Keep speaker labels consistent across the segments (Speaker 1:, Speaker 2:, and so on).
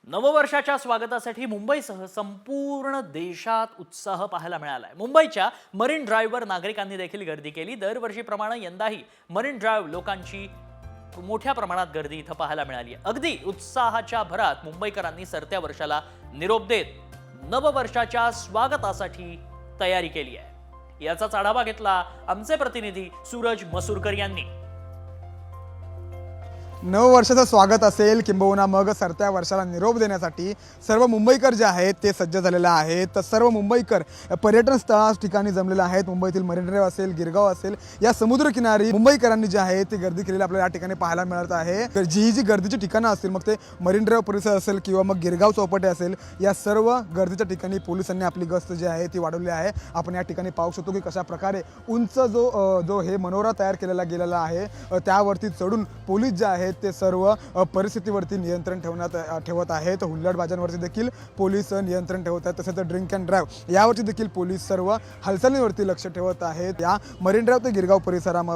Speaker 1: नववर्षाच्या स्वागतासाठी मुंबईसह संपूर्ण देशात उत्साह पाहायला मिळालाय। मुंबईच्या मरीन ड्राईव्हवर नागरिकांनी देखील गर्दी केली। दरवर्षीप्रमाणे यंदाही मरीन ड्राईव्ह लोकांची मोठ्या प्रमाणात गर्दी इथं पाहायला मिळाली आहे। अगदी उत्साहाच्या भरात मुंबईकरांनी सरत्या वर्षाला निरोप देत नववर्षाच्या स्वागतासाठी तयारी केली आहे। याचाच आढावा घेतला आमचे प्रतिनिधी सूरज मसूरकर यांनी।
Speaker 2: नववर्षाचं स्वागत असेल किंबहुना मग सरत्या वर्षाला निरोप देण्यासाठी सर्व मुंबईकर जे आहेत ते सज्ज झालेले आहेत। तर सर्व मुंबईकर पर्यटन स्थळा ठिकाणी जमलेले आहेत। मुंबईतील मरीन ड्राईव्ह असेल, गिरगाव असेल, या समुद्रकिनारी मुंबईकरांनी जे आहे ती गर्दी केलेली आपल्याला या ठिकाणी पाहायला मिळत आहे। तर जी गर्दीची ठिकाणं असतील, मग ते मरीन ड्राईव्ह परिसर असेल किंवा मग गिरगाव चौपाटी असेल, या सर्व गर्दीच्या ठिकाणी पोलिसांनी आपली गस्त जी आहे ती वाढवली आहे। आपण या ठिकाणी पाहू शकतो की कशा प्रकारे उंच जो हे मनोरा तयार केलेला गेलेला आहे त्यावरती चढून पोलीस जे आहेत ते सर्व परिस्थितीवरती नियंत्रण ठेवत आहेत। हुल्लडबाजांवरती देखील पोलीस नियंत्रण ठेवत आहेत। तसेच ड्रिंक अँड ड्राईव्ह यावरती देखील पोलीस सर्व हालचालींवरती लक्ष ठेवत आहेत। या मरीन ड्राईव्ह ते गिरगाव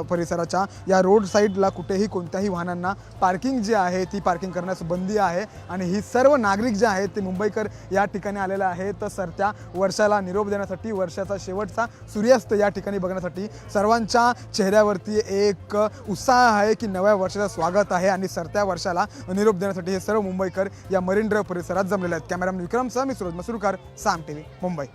Speaker 2: परिसराच्या या रोड साईडला कुठेही कोणत्याही वाहनांना पार्किंग जी आहे ती पार्किंग करण्यास बंदी आहे। आणि ही सर्व नागरिक जे आहेत ते मुंबईकर या ठिकाणी आलेले आहेत। तर सरत्या वर्षाला निरोप देण्यासाठी, वर्षाचा शेवटचा सूर्यास्त या ठिकाणी बघण्यासाठी सर्वांच्या चेहऱ्यावरती एक उत्साह आहे की नव्या वर्षाचं स्वागत आहे आणि सरत्या वर्षाला निरोप देण्यासाठी हे सर्व मुंबईकर या मरीन ड्राईव्ह परिसरात जमलेले आहेत। कॅमेरामन विक्रमसह मी सूरज मसूरकर, साम टीव्ही, मुंबई।